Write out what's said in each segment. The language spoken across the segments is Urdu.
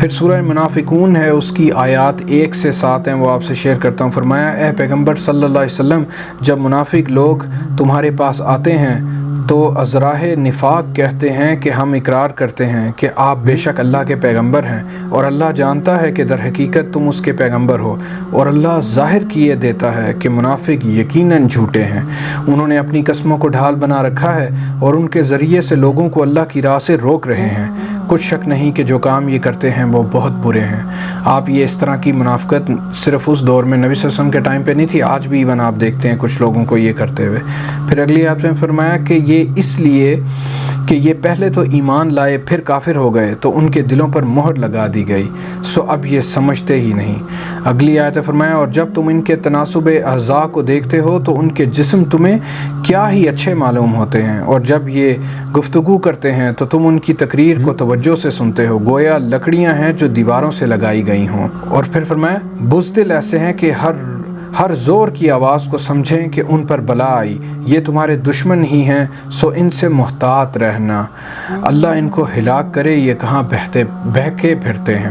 پھر سورہ منافقون ہے، اس کی آیات 1 سے 7 ہیں، وہ آپ سے شیئر کرتا ہوں۔ فرمایا اے پیغمبر صلی اللہ علیہ وسلم، جب منافق لوگ تمہارے پاس آتے ہیں تو ازراہ نفاق کہتے ہیں کہ ہم اقرار کرتے ہیں کہ آپ بے شک اللہ کے پیغمبر ہیں، اور اللہ جانتا ہے کہ در حقیقت تم اس کے پیغمبر ہو، اور اللہ ظاہر کیے دیتا ہے کہ منافق یقیناً جھوٹے ہیں۔ انہوں نے اپنی قسموں کو ڈھال بنا رکھا ہے اور ان کے ذریعے سے لوگوں کو اللہ کی راہ سے روک رہے ہیں۔ کچھ شک نہیں کہ جو کام یہ کرتے ہیں وہ بہت برے ہیں۔ آپ یہ اس طرح کی منافقت صرف اس دور میں نبی صلی اللہ علیہ وسلم کے ٹائم پہ نہیں تھی، آج بھی ایون آپ دیکھتے ہیں کچھ لوگوں کو یہ کرتے ہوئے۔ پھر اگلی آیت میں فرمایا کہ یہ اس لیے کہ یہ پہلے تو ایمان لائے پھر کافر ہو گئے تو ان کے دلوں پر مہر لگا دی گئی، سو اب یہ سمجھتے ہی نہیں۔ اگلی آیت میں فرمایا اور جب تم ان کے تناسب اعضاء کو دیکھتے ہو تو ان کے جسم تمہیں کیا ہی اچھے معلوم ہوتے ہیں، اور جب یہ گفتگو کرتے ہیں تو تم ان کی تقریر کو توجہ سے سنتے ہو، گویا لکڑیاں ہیں جو دیواروں سے لگائی گئی ہوں۔ اور پھر فرمایا بزدل ایسے ہیں کہ ہر زور کی آواز کو سمجھیں کہ ان پر بلا آئی، یہ تمہارے دشمن ہی ہیں، سو ان سے محتاط رہنا، اللہ ان کو ہلاک کرے، یہ کہاں بہکے پھرتے ہیں۔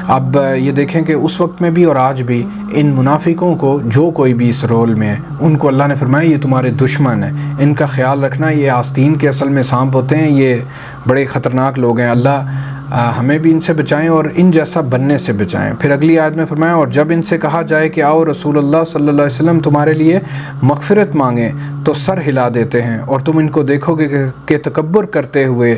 اب یہ دیکھیں کہ اس وقت میں بھی اور آج بھی ان منافقوں کو جو کوئی بھی اس رول میں ہے ان کو اللہ نے فرمایا یہ تمہارے دشمن ہیں، ان کا خیال رکھنا، یہ آستین کے اصل میں سانپ ہوتے ہیں، یہ بڑے خطرناک لوگ ہیں، اللہ ہمیں بھی ان سے بچائیں اور ان جیسا بننے سے بچائیں۔ پھر اگلی آیت میں فرمایا اور جب ان سے کہا جائے کہ آؤ رسول اللہ صلی اللہ علیہ وسلم تمہارے لیے مغفرت مانگیں تو سر ہلا دیتے ہیں، اور تم ان کو دیکھو گے کہ تکبر کرتے ہوئے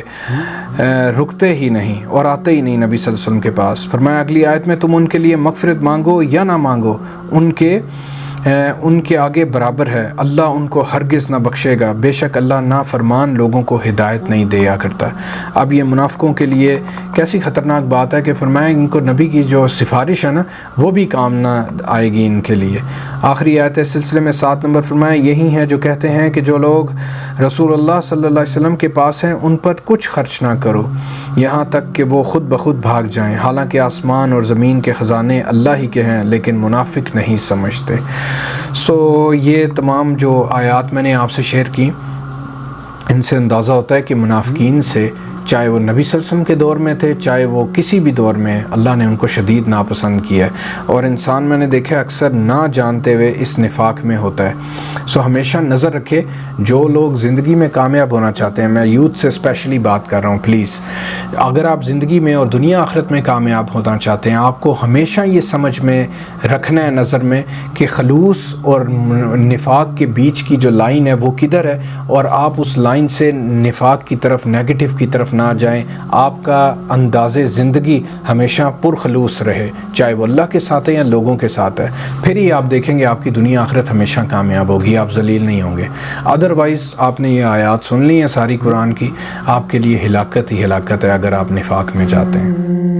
رکتے ہی نہیں اور آتے ہی نہیں نبی صلی اللہ علیہ وسلم کے پاس۔ فرمایا اگلی آیت میں تم ان کے لیے مغفرت مانگو یا نہ مانگو، ان کے آگے برابر ہے، اللہ ان کو ہرگز نہ بخشے گا، بے شک اللہ نافرمان لوگوں کو ہدایت نہیں دیا کرتا۔ اب یہ منافقوں کے لیے کیسی خطرناک بات ہے کہ فرمایا ان کو نبی کی جو سفارش ہے نا وہ بھی کام نہ آئے گی ان کے لیے۔ آخری آیت سلسلے میں 7 نمبر فرمایا یہی ہیں جو کہتے ہیں کہ جو لوگ رسول اللہ صلی اللہ علیہ وسلم کے پاس ہیں ان پر کچھ خرچ نہ کرو یہاں تک کہ وہ خود بخود بھاگ جائیں، حالانکہ آسمان اور زمین کے خزانے اللہ ہی کے ہیں لیکن منافق نہیں سمجھتے۔ یہ تمام جو آیات میں نے آپ سے شیئر کی ان سے اندازہ ہوتا ہے کہ منافقین سے چاہے وہ نبی صلی اللہ علیہ وسلم کے دور میں تھے چاہے وہ کسی بھی دور میں، اللہ نے ان کو شدید ناپسند کیا ہے، اور انسان میں نے دیکھا اکثر نہ جانتے ہوئے اس نفاق میں ہوتا ہے۔ ہمیشہ نظر رکھے جو لوگ زندگی میں کامیاب ہونا چاہتے ہیں، میں یوتھ سے اسپیشلی بات کر رہا ہوں، پلیز اگر آپ زندگی میں اور دنیا آخرت میں کامیاب ہونا چاہتے ہیں آپ کو ہمیشہ یہ سمجھ میں رکھنا ہے نظر میں کہ خلوص اور نفاق کے بیچ کی جو لائن ہے وہ کدھر ہے، اور آپ اس لائن سے نفاق کی طرف، نیگیٹو کی طرف نہ جائیں۔ آپ کا انداز زندگی ہمیشہ پرخلوص رہے، چاہے وہ اللہ کے ساتھ ہے یا لوگوں کے ساتھ ہے، پھر ہی آپ دیکھیں گے آپ کی دنیا آخرت ہمیشہ کامیاب ہوگی، آپ ذلیل نہیں ہوں گے۔ ادروائز آپ نے یہ آیات سن لی ہیں ساری قرآن کی، آپ کے لیے ہلاکت ہی ہلاکت ہے اگر آپ نفاق میں جاتے ہیں۔